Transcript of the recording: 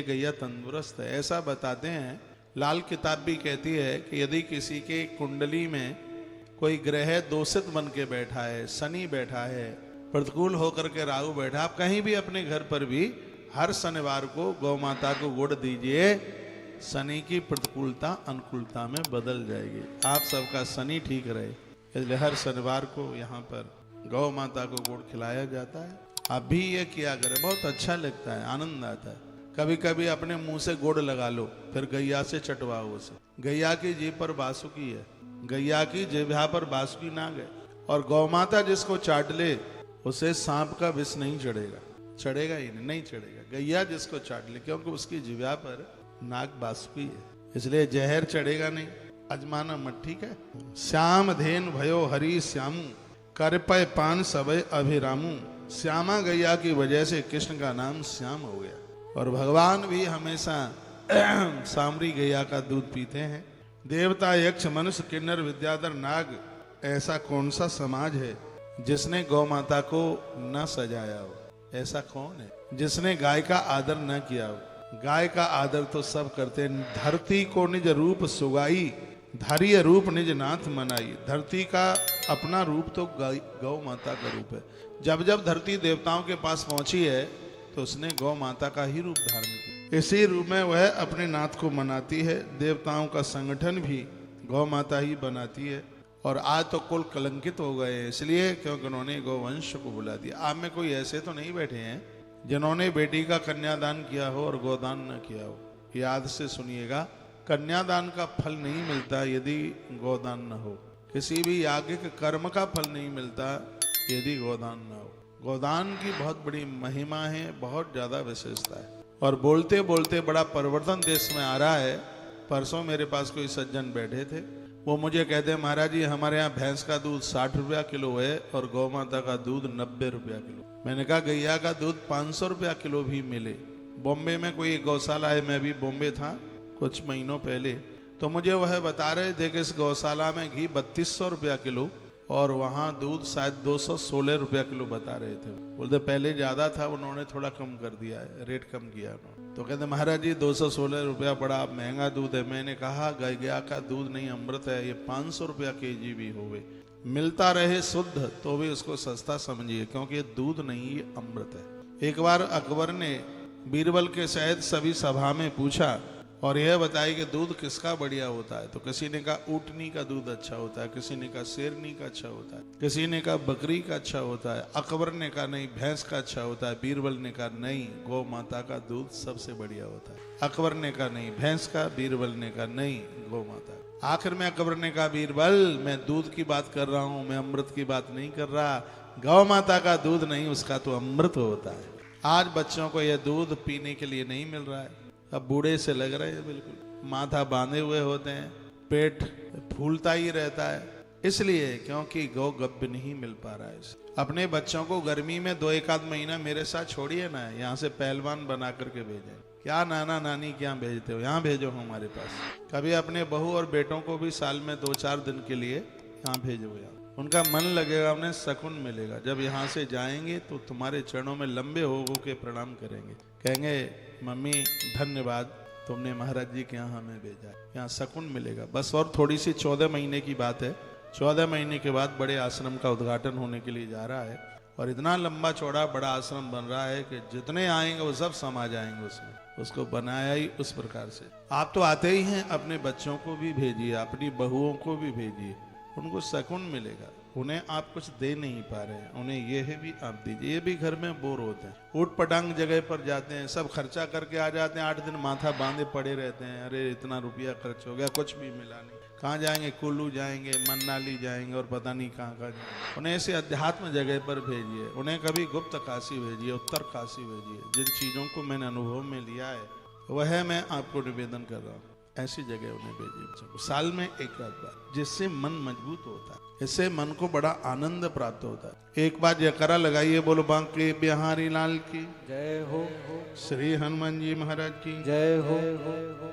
इसलिए गैया तंदुरुस्त है। ऐसा बताते हैं, लाल किताब भी कहती है कि यदि किसी के कुंडली में कोई ग्रह दोषित बन के बैठा है, शनि बैठा है, प्रतिकूल होकर के राहु बैठा, आप कहीं भी अपने घर पर भी हर शनिवार को गौ माता को गुड़ दीजिए, शनि की प्रतिकूलता अनुकूलता में बदल जाएगी। आप सबका शनि ठीक रहे, इसलिए हर शनिवार को यहाँ पर गौ माता को गुड़ खिलाया जाता है। आप भी ये किया करें, बहुत अच्छा लगता है, आनंद आता है। कभी कभी अपने मुंह से गुड़ लगा लो, फिर गैया से चटवाओ उसे। गैया की जीभ पर बासुकी है, गैया की जिह्वा पर बासुकी नाग है, और गौ माता जिसको चाट ले उसे सांप का विष नहीं चढ़ेगा, चढ़ेगा ही नहीं चढ़ेगा। गैया जिसको चाट ले, क्योंकि उसकी जिह्वा पर नाग बासुकी है, इसलिए जहर चढ़ेगा नहीं। अजमाना मत, ठीक है। श्याम धेन भयो हरि श्यामू, कर पय पान सबय अभिरामू। श्यामा गैया की वजह से कृष्ण का नाम श्याम हो गया। और भगवान भी हमेशा सामरी गैया का दूध पीते हैं। देवता यक्ष मनुष्य किन्नर विद्याधर नाग, ऐसा कौन सा समाज है जिसने गौ माता को न सजाया हो? ऐसा कौन है जिसने गाय का आदर न किया हो? गाय का आदर तो सब करते हैं। धरती को निज रूप सुगाई, धारिय रूप निज नाथ मनाई। धरती का अपना रूप तो गौ माता का रूप है। जब जब धरती देवताओं के पास पहुंची है तो उसने गौ माता का ही रूप धारण किया। इसी रूप में वह अपने नाथ को मनाती है। देवताओं का संगठन भी गौ माता ही बनाती है। और आज तो कुल कलंकित हो गए, इसलिए क्योंकि उन्होंने गौवंश को बुला दिया। आप में कोई ऐसे तो नहीं बैठे हैं जिन्होंने बेटी का कन्यादान किया हो और गोदान न किया हो? याद से सुनिएगा, कन्यादान का फल नहीं मिलता यदि गोदान न हो। किसी भी याज्ञिक कर्म का फल नहीं मिलता यदि गोदान न हो। गोदान की बहुत बड़ी महिमा है, बहुत ज्यादा विशेषता है। और बोलते बोलते बड़ा परिवर्तन देश में आ रहा है। परसों मेरे पास कोई सज्जन बैठे थे, वो मुझे कहते महाराज जी हमारे यहाँ भैंस का दूध 60 रुपया किलो है और गौ माता का दूध 90 रुपया किलो। मैंने कहा गैया का दूध 500 रुपया किलो भी मिले। बॉम्बे में कोई गौशाला है, मैं भी बॉम्बे था कुछ महीनों पहले, तो मुझे वह बता रहे थे कि इस गौशाला में घी 3200 रुपया किलो और वहाँ दूध शायद 216 रुपया किलो बता रहे थे। बोलते पहले ज्यादा था, उन्होंने थोड़ा कम कर दिया है, रेट कम किया उन्होंने। तो कहते महाराज जी 216 रुपया बड़ा महंगा दूध है। मैंने कहा गैया का दूध नहीं अमृत है, ये 500 रुपया केजी भी होवे, मिलता रहे शुद्ध तो भी उसको सस्ता समझिए, क्योंकि ये दूध नहीं, ये अमृत है। एक बार अकबर ने बीरबल के सहित सभी सभा में पूछा और यह बताया कि दूध किसका बढ़िया होता है। तो किसी ने कहा ऊँटनी का दूध अच्छा होता है, किसी ने कहा शेरनी का अच्छा होता है, किसी ने कहा बकरी का अच्छा होता है। अकबर ने कहा नहीं भैंस का अच्छा होता है। बीरबल ने कहा नहीं गौ माता का दूध सबसे बढ़िया होता है। अकबर ने कहा नहीं भैंस का, बीरबल ने कहा नहीं गौ माता। आखिर में अकबर ने कहा बीरबल मैं दूध की बात कर रहा हूँ, मैं अमृत की बात नहीं कर रहा। गौ माता का दूध नहीं, उसका तो अमृत होता है। आज बच्चों को यह दूध पीने के लिए नहीं मिल रहा है। अब बूढ़े से लग रहे हैं, बिल्कुल माथा बांधे हुए होते हैं, पेट फूलता ही रहता है, इसलिए क्योंकि गौ गब्य नहीं मिल पा रहा है। अपने बच्चों को गर्मी में 2-1 महीना मेरे साथ छोड़िए ना, यहाँ से पहलवान बना करके भेजें। क्या नाना नानी क्या भेजते हो, यहाँ भेजो हमारे पास। कभी अपने बहू और बेटों को भी साल में 2-4 दिन के लिए यहाँ भेजो, यहाँ उनका मन लगेगा, उन्हें सुकून मिलेगा। जब यहाँ से जाएंगे तो तुम्हारे चरणों में लंबे हो के प्रणाम करेंगे, कहेंगे मम्मी धन्यवाद तुमने महाराज जी के यहाँ हमें भेजा, यहाँ सुकून मिलेगा। बस और थोड़ी सी 14 महीने की बात है। 14 महीने के बाद बड़े आश्रम का उद्घाटन होने के लिए जा रहा है और इतना लंबा चौड़ा बड़ा आश्रम बन रहा है कि जितने आएंगे वो सब समा जाएंगे उसमें। उसको बनाया ही उस प्रकार से। आप तो आते ही हैं, अपने बच्चों को भी भेजिए, अपनी बहुओं को भी भेजिए, उनको सुकून मिलेगा। उन्हें आप कुछ दे नहीं पा रहे हैं, उन्हें ये है भी आप दीजिए। ये भी घर में बोर होते हैं, ऊट पटांग जगह पर जाते हैं, सब खर्चा करके आ जाते हैं, 8 दिन माथा बांधे पड़े रहते हैं। अरे इतना रुपया खर्च हो गया, कुछ भी मिला नहीं। कहाँ जाएंगे, कुल्लू जाएंगे, मन्नाली जाएंगे और पता नहीं कहाँ जाएंगे। उन्हें ऐसे अध्यात्म जगह पर भेजिए। उन्हें कभी गुप्त काशी भेजिए, उत्तर काशी भेजिए। जिन चीज़ों को मैंने अनुभव में लिया है वह मैं आपको निवेदन कर रहा हूँ, ऐसी जगह उन्हें भेजिए साल में 1 बार, जिससे मन मजबूत होता है, इससे मन को बड़ा आनंद प्राप्त होता है। एक बार जयकारा लगाइए, बोलो बांके बिहारी लाल की जय हो, श्री हनुमान जी महाराज की जय हो।